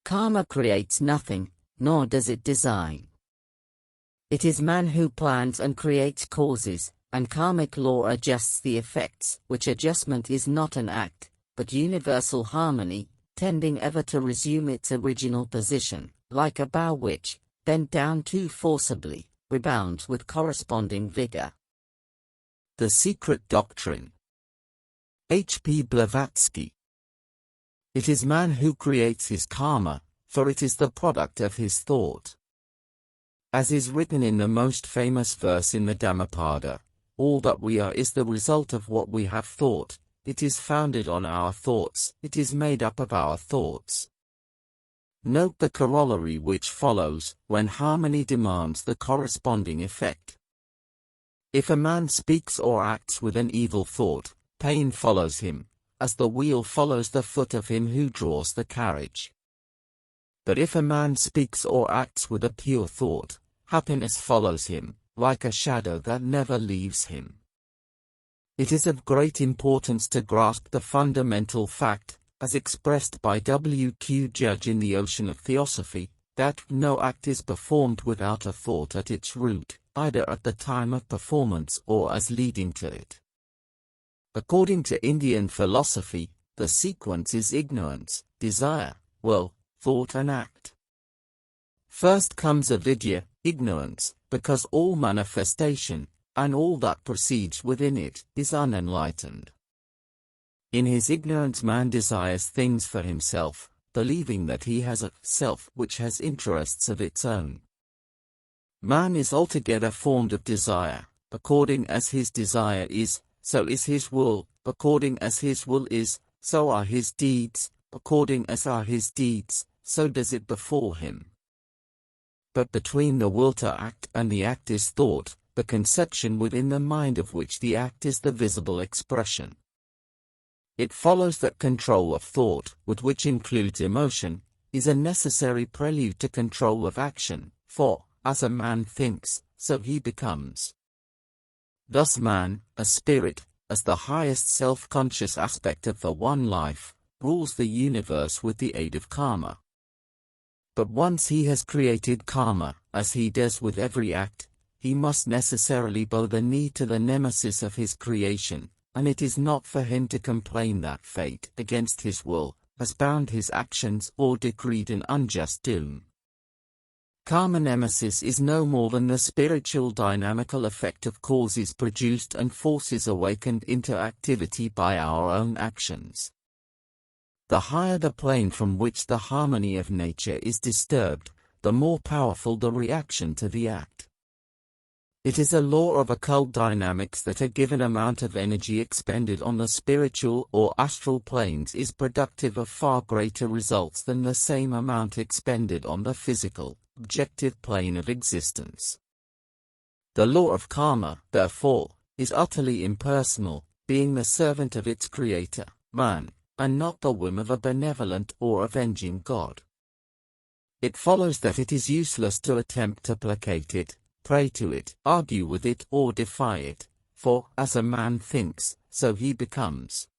Karma creates nothing, nor does it design. It is man who plans and creates causes, and karmic law adjusts the effects, which adjustment is not an act, but universal harmony, tending ever to resume its original position, like a bough which, bent down too forcibly, rebounds with corresponding vigour. The Secret Doctrine. H.P. Blavatsky. It is man who creates his karma, for it is the product of his thought. As is written in the most famous verse in the Dhammapada, all that we are is the result of what we have thought, it is founded on our thoughts, it is made up of our thoughts. Note the corollary which follows, when harmony demands the corresponding effect. If a man speaks or acts with an evil thought, pain follows him, as the wheel follows the foot of him who draws the carriage. But if a man speaks or acts with a pure thought, happiness follows him, like a shadow that never leaves him. It is of great importance to grasp the fundamental fact, as expressed by W. Q. Judge in The Ocean of Theosophy, that no act is performed without a thought at its root, either at the time of performance or as leading to it. According to Indian philosophy, the sequence is ignorance, desire, will, thought and act. First comes avidya, ignorance, because all manifestation, and all that proceeds within it, is unenlightened. In his ignorance man desires things for himself, believing that he has a self which has interests of its own. Man is altogether formed of desire, according as his desire is, so is his will, according as his will is, so are his deeds, according as are his deeds, so does it befall him. But between the will to act and the act is thought, the conception within the mind of which the act is the visible expression. It follows that control of thought, which includes emotion, is a necessary prelude to control of action, for, as a man thinks, so he becomes. Thus man, a spirit, as the highest self-conscious aspect of the one life, rules the universe with the aid of karma. But once he has created karma, as he does with every act, he must necessarily bow the knee to the nemesis of his creation, and it is not for him to complain that fate, against his will, has bound his actions or decreed an unjust doom. Karma nemesis is no more than the spiritual dynamical effect of causes produced and forces awakened into activity by our own actions. The higher the plane from which the harmony of nature is disturbed, the more powerful the reaction to the act. It is a law of occult dynamics that a given amount of energy expended on the spiritual or astral planes is productive of far greater results than the same amount expended on the physical, objective plane of existence. The law of karma, therefore, is utterly impersonal, being the servant of its creator, man, and not the whim of a benevolent or avenging God. It follows that it is useless to attempt to placate it, pray to it, argue with it or defy it, for, as a man thinks, so he becomes.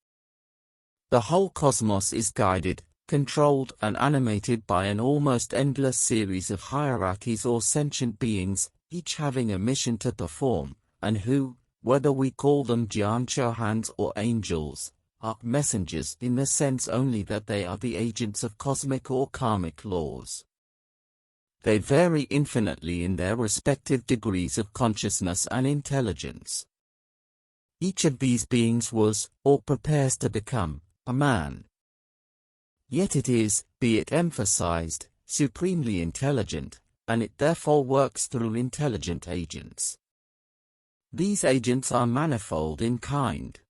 The whole cosmos is guided, controlled and animated by an almost endless series of hierarchies or sentient beings, each having a mission to perform, and who, whether we call them Jnana or angels, are messengers in the sense only that they are the agents of cosmic or karmic laws. They vary infinitely in their respective degrees of consciousness and intelligence. Each of these beings was, or prepares to become, a man. Yet it is, be it emphasized, supremely intelligent, and it therefore works through intelligent agents. These agents are manifold in kind.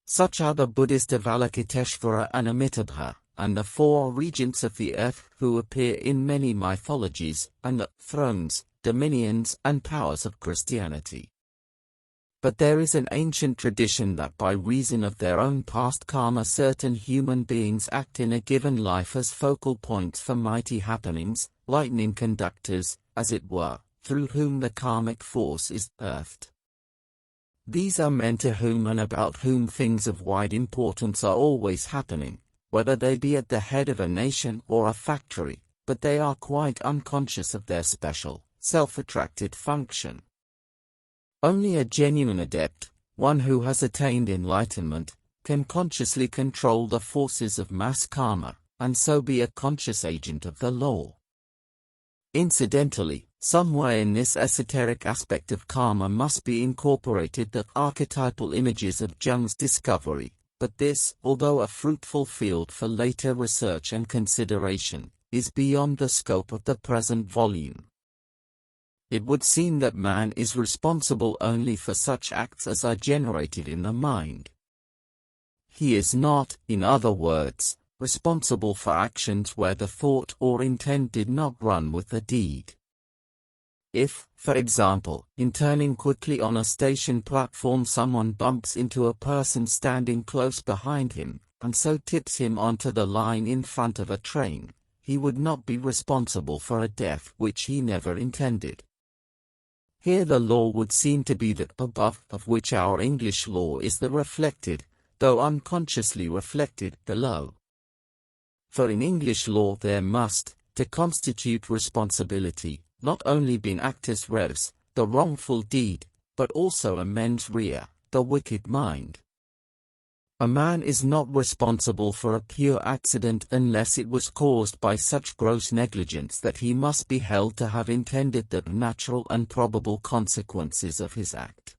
Such are the Buddhist Avalokiteshvara and Amitabha, and the four regents of the earth who appear in many mythologies, and the thrones, dominions and powers of Christianity. But there is an ancient tradition that by reason of their own past karma certain human beings act in a given life as focal points for mighty happenings, lightning conductors, as it were, through whom the karmic force is earthed. These are men to whom and about whom things of wide importance are always happening, whether they be at the head of a nation or a factory, but they are quite unconscious of their special, self-attracted function. Only a genuine adept, one who has attained enlightenment, can consciously control the forces of mass karma, and so be a conscious agent of the law. Incidentally, somewhere in this esoteric aspect of karma must be incorporated the archetypal images of Jung's discovery, but this, although a fruitful field for later research and consideration, is beyond the scope of the present volume. It would seem that man is responsible only for such acts as are generated in the mind. He is not, in other words, responsible for actions where the thought or intent did not run with the deed. If, for example, in turning quickly on a station platform someone bumps into a person standing close behind him, and so tips him onto the line in front of a train, he would not be responsible for a death which he never intended. Here the law would seem to be that above of which our English law is the reflected, though unconsciously reflected, below. For in English law there must, to constitute responsibility, not only be an actus reus, the wrongful deed, but also a mens rea, the wicked mind. A man is not responsible for a pure accident unless it was caused by such gross negligence that he must be held to have intended the natural and probable consequences of his act.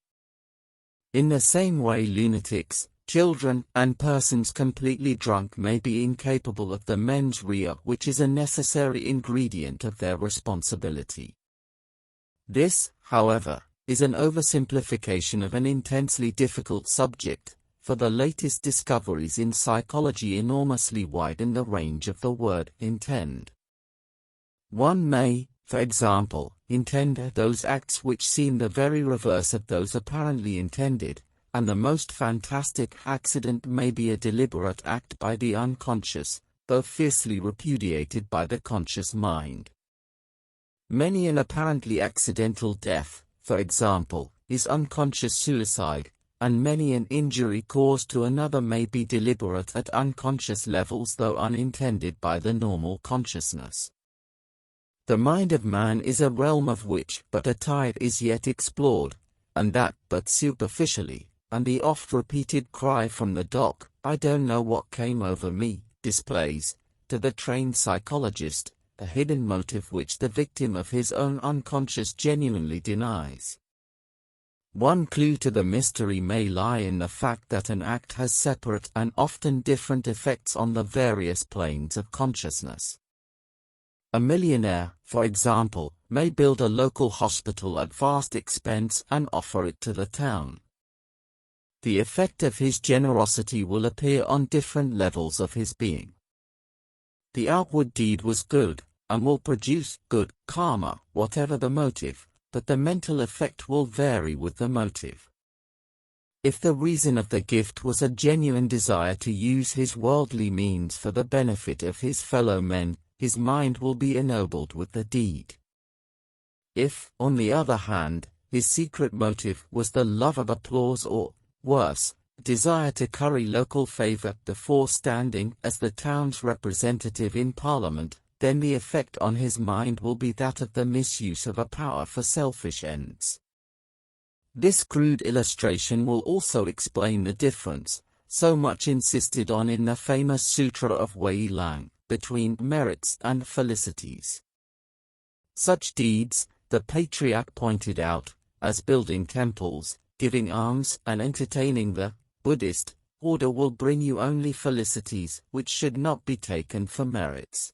In the same way lunatics, children, and persons completely drunk may be incapable of the mens rea which is a necessary ingredient of their responsibility. This, however, is an oversimplification of an intensely difficult subject, for the latest discoveries in psychology enormously widen the range of the word intend. One may, for example, intend those acts which seem the very reverse of those apparently intended, and the most fantastic accident may be a deliberate act by the unconscious, though fiercely repudiated by the conscious mind. Many an apparently accidental death, for example, is unconscious suicide, and many an injury caused to another may be deliberate at unconscious levels though unintended by the normal consciousness. The mind of man is a realm of which but a tithe is yet explored, and that but superficially, and the oft-repeated cry from the dock, "I don't know what came over me," displays, to the trained psychologist, a hidden motive which the victim of his own unconscious genuinely denies. One clue to the mystery may lie in the fact that an act has separate and often different effects on the various planes of consciousness. A millionaire, for example, may build a local hospital at vast expense and offer it to the town. The effect of his generosity will appear on different levels of his being. The outward deed was good, and will produce good karma, whatever the motive, but the mental effect will vary with the motive. If the reason of the gift was a genuine desire to use his worldly means for the benefit of his fellow men, his mind will be ennobled with the deed. If, on the other hand, his secret motive was the love of applause or, worse, desire to curry local favor before standing as the town's representative in Parliament, then the effect on his mind will be that of the misuse of a power for selfish ends. This crude illustration will also explain the difference, so much insisted on in the famous Sutra of Wei Lang, between merits and felicities. Such deeds, the patriarch pointed out, as building temples, giving alms and entertaining the Buddhist order will bring you only felicities which should not be taken for merits.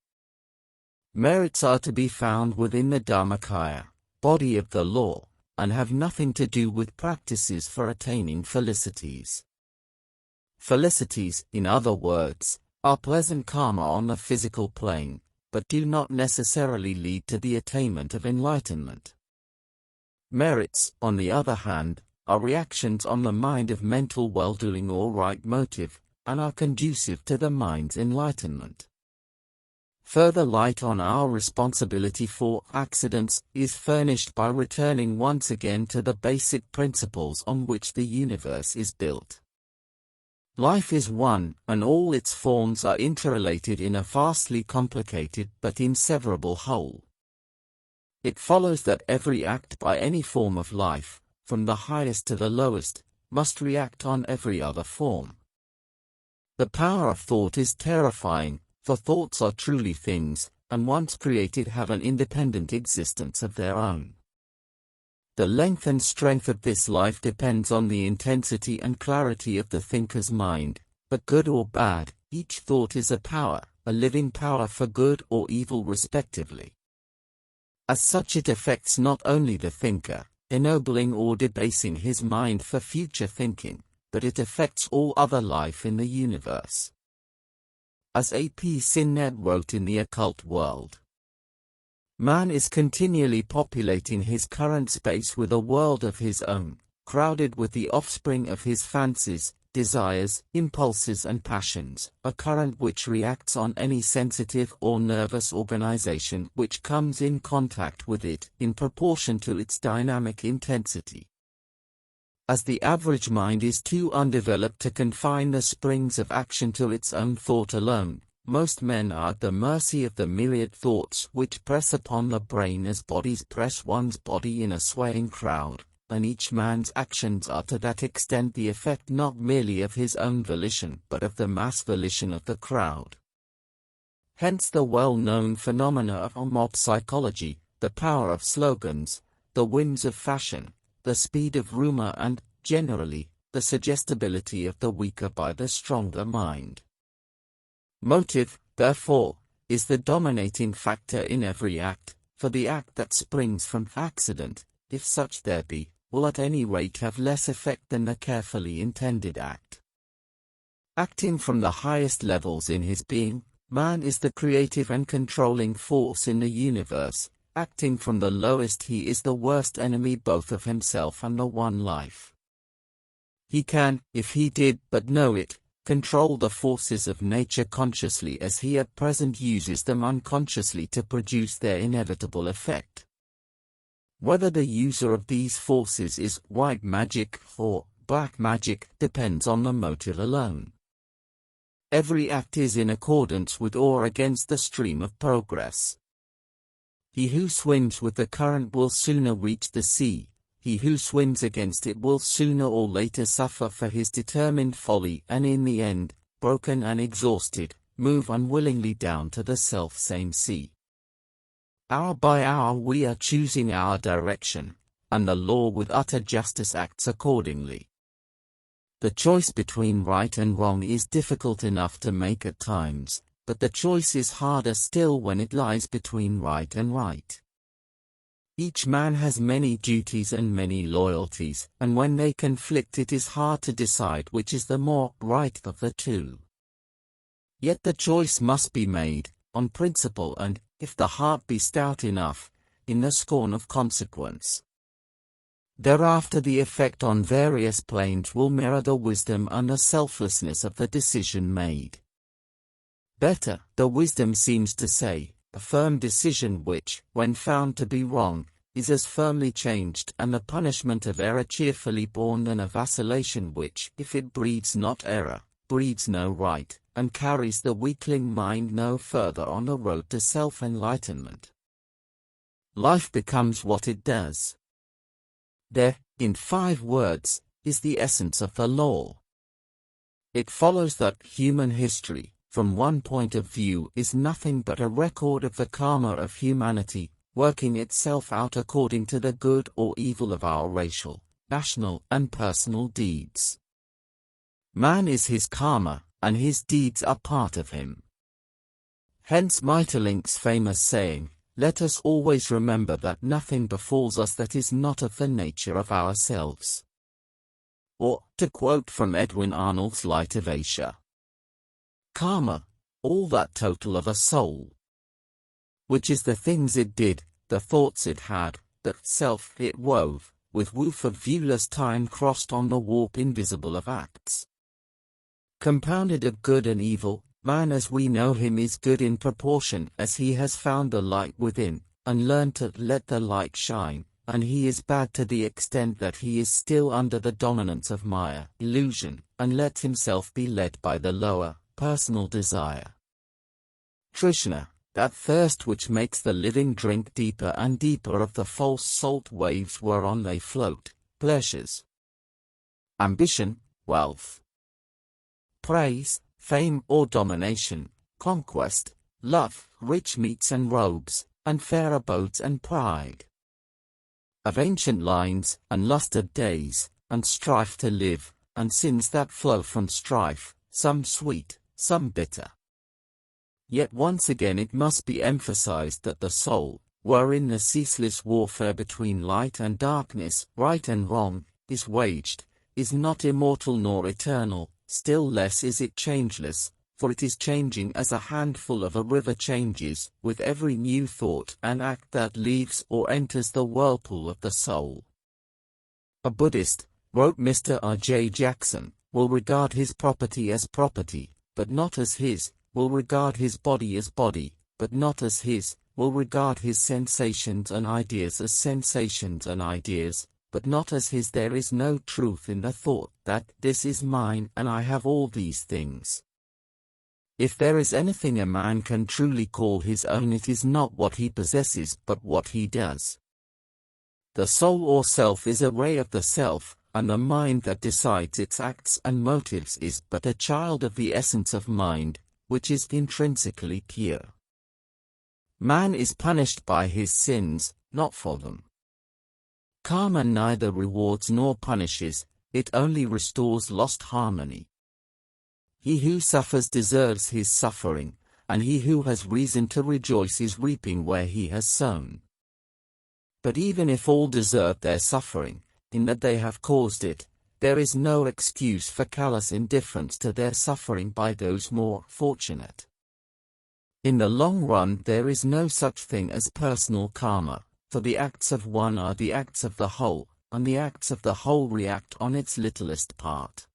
Merits are to be found within the Dharmakaya, body of the law, and have nothing to do with practices for attaining felicities. Felicities, in other words, are pleasant karma on the physical plane, but do not necessarily lead to the attainment of enlightenment. Merits, on the other hand, are reactions on the mind of mental well-doing or right motive, and are conducive to the mind's enlightenment. Further light on our responsibility for accidents is furnished by returning once again to the basic principles on which the universe is built. Life is one, and all its forms are interrelated in a vastly complicated but inseverable whole. It follows that every act by any form of life, from the highest to the lowest, must react on every other form. The power of thought is terrifying, for thoughts are truly things, and once created have an independent existence of their own. The length and strength of this life depends on the intensity and clarity of the thinker's mind, but good or bad, each thought is a power, a living power for good or evil respectively. As such it affects not only the thinker, ennobling or debasing his mind for future thinking, but it affects all other life in the universe. As A.P. Sinned wrote in The Occult World, man is continually populating his current space with a world of his own, crowded with the offspring of his fancies, desires, impulses and passions, a current which reacts on any sensitive or nervous organization which comes in contact with it in proportion to its dynamic intensity. As the average mind is too undeveloped to confine the springs of action to its own thought alone, most men are at the mercy of the myriad thoughts which press upon the brain as bodies press one's body in a swaying crowd, and each man's actions are to that extent the effect not merely of his own volition but of the mass volition of the crowd. Hence the well-known phenomena of mob psychology, the power of slogans, the winds of fashion, the speed of rumor and, generally, the suggestibility of the weaker by the stronger mind. Motive, therefore, is the dominating factor in every act, for the act that springs from accident, if such there be, will at any rate have less effect than the carefully intended act. Acting from the highest levels in his being, man is the creative and controlling force in the universe. Acting from the lowest he is the worst enemy both of himself and the one life. He can, if he did but know it, control the forces of nature consciously as he at present uses them unconsciously to produce their inevitable effect. Whether the user of these forces is white magic or black magic depends on the motive alone. Every act is in accordance with or against the stream of progress. He who swims with the current will sooner reach the sea, he who swims against it will sooner or later suffer for his determined folly and in the end, broken and exhausted, move unwillingly down to the self-same sea. Hour by hour we are choosing our direction, and the law with utter justice acts accordingly. The choice between right and wrong is difficult enough to make at times, but the choice is harder still when it lies between right and right. Each man has many duties and many loyalties, and when they conflict it is hard to decide which is the more right of the two. Yet the choice must be made, on principle and, if the heart be stout enough, in the scorn of consequence. Thereafter the effect on various planes will mirror the wisdom and the selflessness of the decision made. Better, the wisdom seems to say, a firm decision which, when found to be wrong, is as firmly changed and the punishment of error cheerfully borne than a vacillation which, if it breeds not error, breeds no right, and carries the weakling mind no further on the road to self-enlightenment. Life becomes what it does. There, in 5 words, is the essence of the law. It follows that human history, from one point of view, is nothing but a record of the karma of humanity, working itself out according to the good or evil of our racial, national, and personal deeds. Man is his karma, and his deeds are part of him. Hence Maeterlinck's famous saying, "Let us always remember that nothing befalls us that is not of the nature of ourselves." Or, to quote from Edwin Arnold's Light of Asia, karma, all that total of a soul, which is the things it did, the thoughts it had, the self it wove, with woof of viewless time crossed on the warp invisible of acts. Compounded of good and evil, man as we know him is good in proportion as he has found the light within, and learned to let the light shine, and he is bad to the extent that he is still under the dominance of Maya, illusion, and lets himself be led by the lower, personal desire. Trishna, that thirst which makes the living drink deeper and deeper of the false salt waves whereon they float, pleasures, ambition, wealth, praise, fame or domination, conquest, love, rich meats and robes, and fair abodes and pride of ancient lines, and lust of days, and strife to live, and sins that flow from strife, some sweet, some bitter. Yet once again it must be emphasized that the soul, wherein the ceaseless warfare between light and darkness, right and wrong, is waged, is not immortal nor eternal, still less is it changeless, for it is changing as a handful of a river changes, with every new thought and act that leaves or enters the whirlpool of the soul. A Buddhist, wrote Mr. R.J. Jackson, will regard his property as property, but not as his, will regard his body as body, but not as his, will regard his sensations and ideas as sensations and ideas, but not as his. There is no truth in the thought that this is mine and I have all these things. If there is anything a man can truly call his own, it is not what he possesses but what he does. The soul or self is a ray of the self, and the mind that decides its acts and motives is but a child of the essence of mind, which is intrinsically pure. Man is punished by his sins, not for them. Karma neither rewards nor punishes, it only restores lost harmony. He who suffers deserves his suffering, and he who has reason to rejoice is reaping where he has sown. But even if all deserve their suffering, in that they have caused it, there is no excuse for callous indifference to their suffering by those more fortunate. In the long run there is no such thing as personal karma, for the acts of one are the acts of the whole, and the acts of the whole react on its littlest part.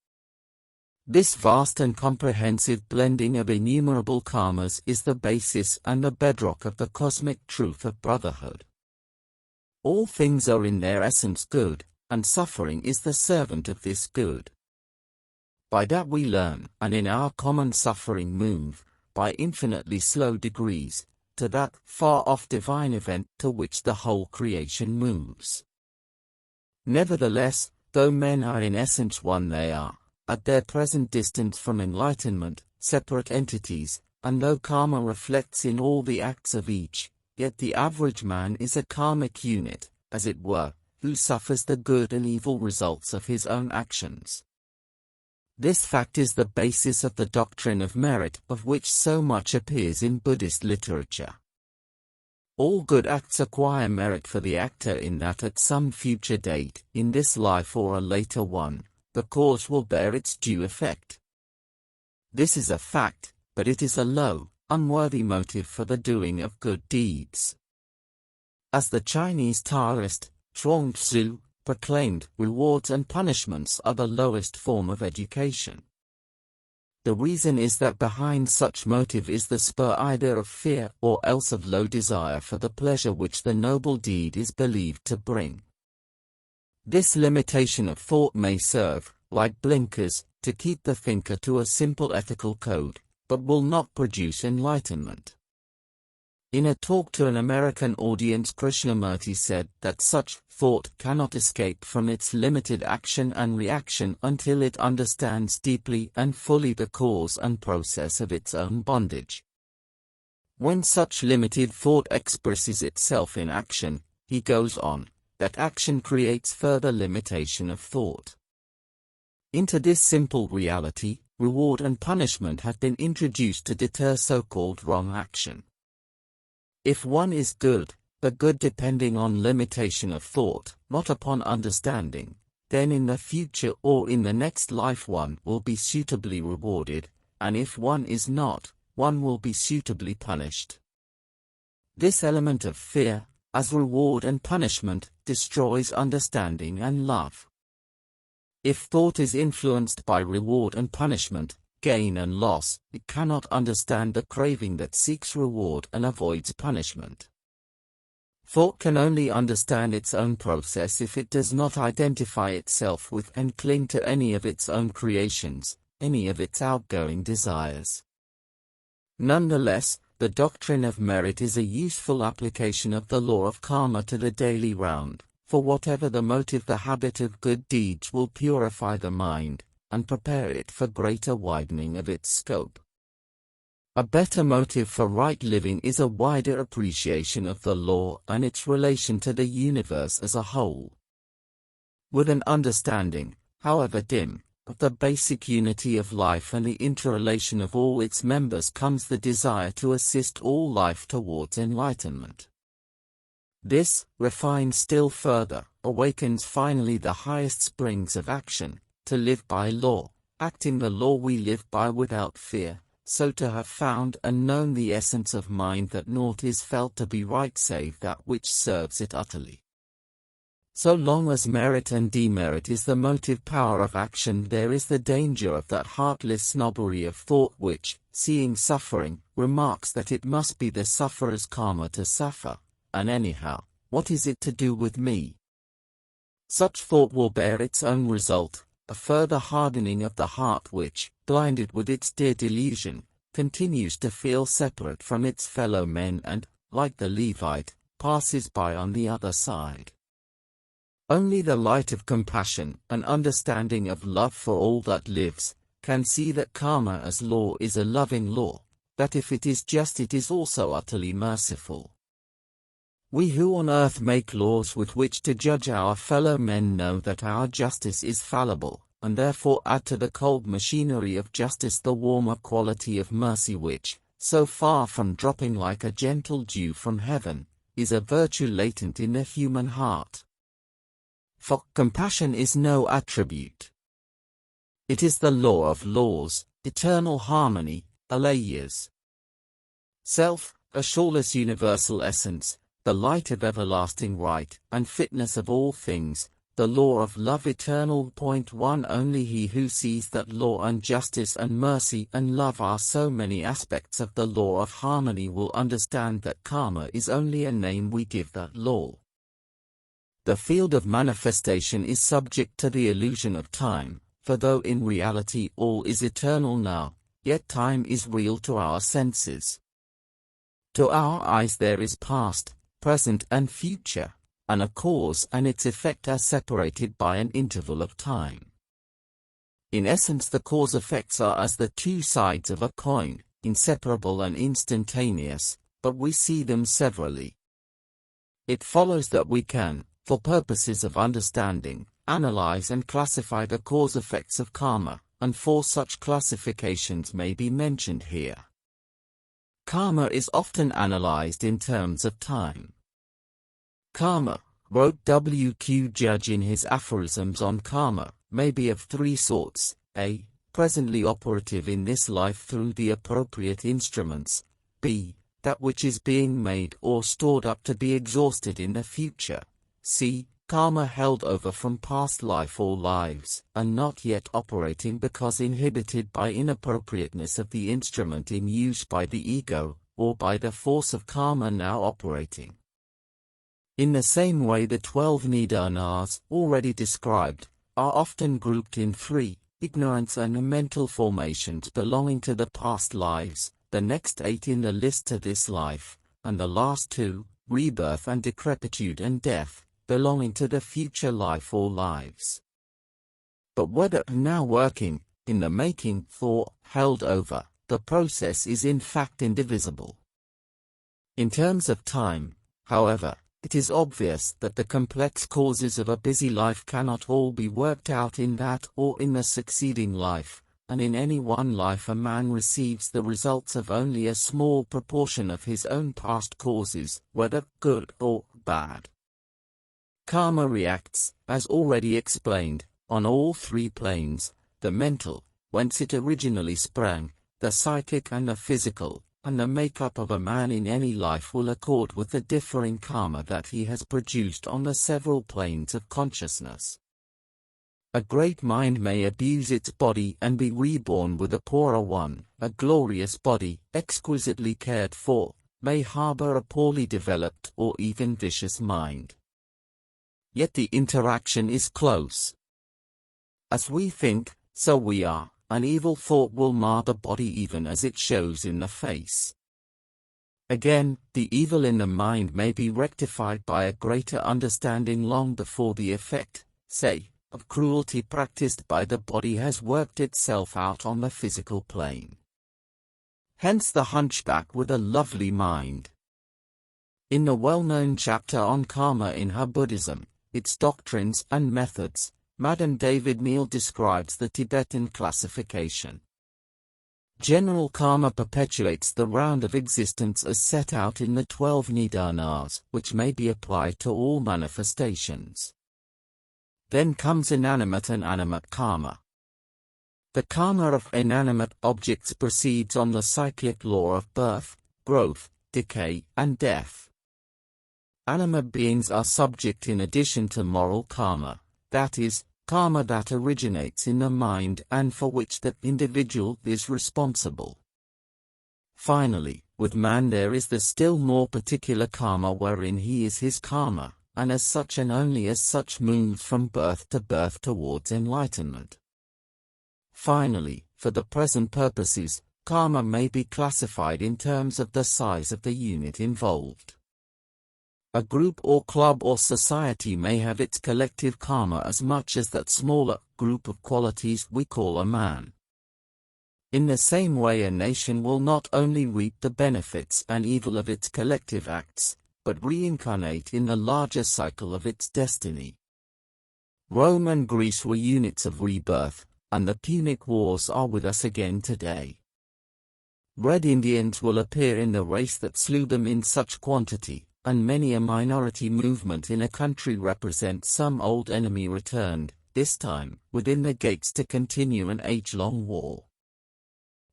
This vast and comprehensive blending of innumerable karmas is the basis and the bedrock of the cosmic truth of brotherhood. All things are in their essence good, and suffering is the servant of this good. By that we learn, and in our common suffering move, by infinitely slow degrees, to that far-off divine event to which the whole creation moves. Nevertheless, though men are in essence one, they are, at their present distance from enlightenment, separate entities, and though karma reflects in all the acts of each, yet the average man is a karmic unit, as it were, who suffers the good and evil results of his own actions. This fact is the basis of the doctrine of merit, of which so much appears in Buddhist literature. All good acts acquire merit for the actor in that at some future date, in this life or a later one, the cause will bear its due effect. This is a fact, but it is a low, unworthy motive for the doing of good deeds. As the Chinese Taoist, Chuang Tzu, proclaimed, rewards and punishments are the lowest form of education. The reason is that behind such motive is the spur either of fear or else of low desire for the pleasure which the noble deed is believed to bring. This limitation of thought may serve, like blinkers, to keep the thinker to a simple ethical code, but will not produce enlightenment. In a talk to an American audience, Krishnamurti said that such thought cannot escape from its limited action and reaction until it understands deeply and fully the cause and process of its own bondage. When such limited thought expresses itself in action, he goes on, that action creates further limitation of thought. Into this simple reality, reward and punishment have been introduced to deter so-called wrong action. If one is good, the good depending on limitation of thought, not upon understanding, then in the future or in the next life one will be suitably rewarded, and if one is not, one will be suitably punished. This element of fear, as reward and punishment, destroys understanding and love. If thought is influenced by reward and punishment, gain and loss, it cannot understand the craving that seeks reward and avoids punishment. Thought can only understand its own process if it does not identify itself with and cling to any of its own creations, any of its outgoing desires. Nonetheless, the doctrine of merit is a useful application of the law of karma to the daily round, for whatever the motive, the habit of good deeds will purify the mind, and prepare it for greater widening of its scope. A better motive for right living is a wider appreciation of the law and its relation to the universe as a whole. With an understanding, however dim, of the basic unity of life and the interrelation of all its members comes the desire to assist all life towards enlightenment. This, refined still further, awakens finally the highest springs of action, to live by law, acting the law we live by without fear, so to have found and known the essence of mind that naught is felt to be right save that which serves it utterly. So long as merit and demerit is the motive power of action, there is the danger of that heartless snobbery of thought which, seeing suffering, remarks that it must be the sufferer's karma to suffer, and anyhow, what is it to do with me? Such thought will bear its own result, a further hardening of the heart which, blinded with its dear delusion, continues to feel separate from its fellow men and, like the Levite, passes by on the other side. Only the light of compassion and understanding of love for all that lives, can see that karma as law is a loving law, that if it is just it is also utterly merciful. We who on earth make laws with which to judge our fellow men know that our justice is fallible, and therefore add to the cold machinery of justice the warmer quality of mercy which, so far from dropping like a gentle dew from heaven, is a virtue latent in the human heart. For compassion is no attribute. It is the law of laws, eternal harmony, alayas. Self, a shoreless universal essence, the light of everlasting right and fitness of all things, the law of love eternal. Point 1. Only he who sees that law and justice and mercy and love are so many aspects of the law of harmony will understand that karma is only a name we give that law. The field of manifestation is subject to the illusion of time, for though in reality all is eternal now, yet time is real to our senses. To our eyes there is past, present and future, and a cause and its effect are separated by an interval of time. In essence the cause effects are as the two sides of a coin, inseparable and instantaneous, but we see them severally. It follows that we can, for purposes of understanding, analyze and classify the cause effects of karma, and four such classifications may be mentioned here. Karma is often analyzed in terms of time. Karma, wrote W. Q. Judge in his aphorisms on karma, may be of three sorts: a. presently operative in this life through the appropriate instruments; b. that which is being made or stored up to be exhausted in the future; c. karma held over from past life or lives, and not yet operating because inhibited by inappropriateness of the instrument in use by the ego, or by the force of karma now operating. In the same way the 12 nidhanas, already described, are often grouped in three: ignorance and mental formations belonging to the past lives, the next 8 in the list to this life, and the last 2, rebirth and decrepitude and death, belonging to the future life or lives. But whether now working, in the making, or held over, the process is in fact indivisible. In terms of time, however, it is obvious that the complex causes of a busy life cannot all be worked out in that or in the succeeding life, and in any one life a man receives the results of only a small proportion of his own past causes, whether good or bad. Karma reacts, as already explained, on all three planes: the mental, whence it originally sprang, the psychic and the physical, and the make-up of a man in any life will accord with the differing karma that he has produced on the several planes of consciousness. A great mind may abuse its body and be reborn with a poorer one, a glorious body, exquisitely cared for, may harbor a poorly developed or even vicious mind. Yet the interaction is close. As we think, so we are. An evil thought will mar the body even as it shows in the face. Again, the evil in the mind may be rectified by a greater understanding long before the effect, say, of cruelty practiced by the body has worked itself out on the physical plane. Hence the hunchback with a lovely mind. In the well-known chapter on karma in her Buddhism, its doctrines and methods, Madame David Neal describes the Tibetan classification. General karma perpetuates the round of existence as set out in the 12 nidanas, which may be applied to all manifestations. Then comes inanimate and animate karma. The karma of inanimate objects proceeds on the cyclic law of birth, growth, decay, and death. Animate beings are subject in addition to moral karma, that is, karma that originates in the mind and for which that individual is responsible. Finally, with man there is the still more particular karma wherein he is his karma, and as such and only as such moves from birth to birth towards enlightenment. Finally, for the present purposes, karma may be classified in terms of the size of the unit involved. A group or club or society may have its collective karma as much as that smaller group of qualities we call a man. In the same way a nation will not only reap the benefits and evil of its collective acts, but reincarnate in the larger cycle of its destiny. Rome and Greece were units of rebirth, and the Punic Wars are with us again today. Red Indians will appear in the race that slew them in such quantity, and many a minority movement in a country represents some old enemy returned, this time, within the gates to continue an age-long war.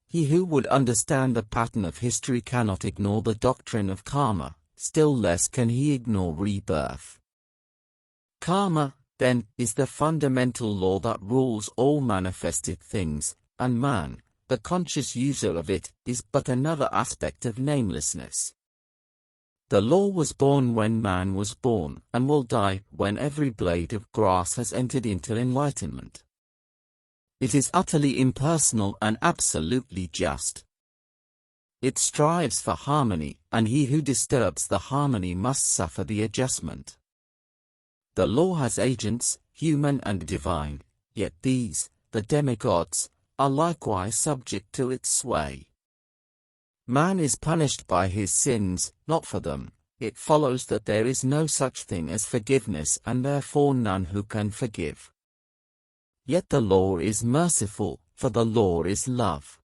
He who would understand the pattern of history cannot ignore the doctrine of karma, still less can he ignore rebirth. Karma, then, is the fundamental law that rules all manifested things, and man, the conscious user of it, is but another aspect of namelessness. The law was born when man was born, and will die when every blade of grass has entered into enlightenment. It is utterly impersonal and absolutely just. It strives for harmony, and he who disturbs the harmony must suffer the adjustment. The law has agents, human and divine, yet these, the demigods, are likewise subject to its sway. Man is punished by his sins, not for them. It follows that there is no such thing as forgiveness and therefore none who can forgive. Yet the law is merciful, for the law is love.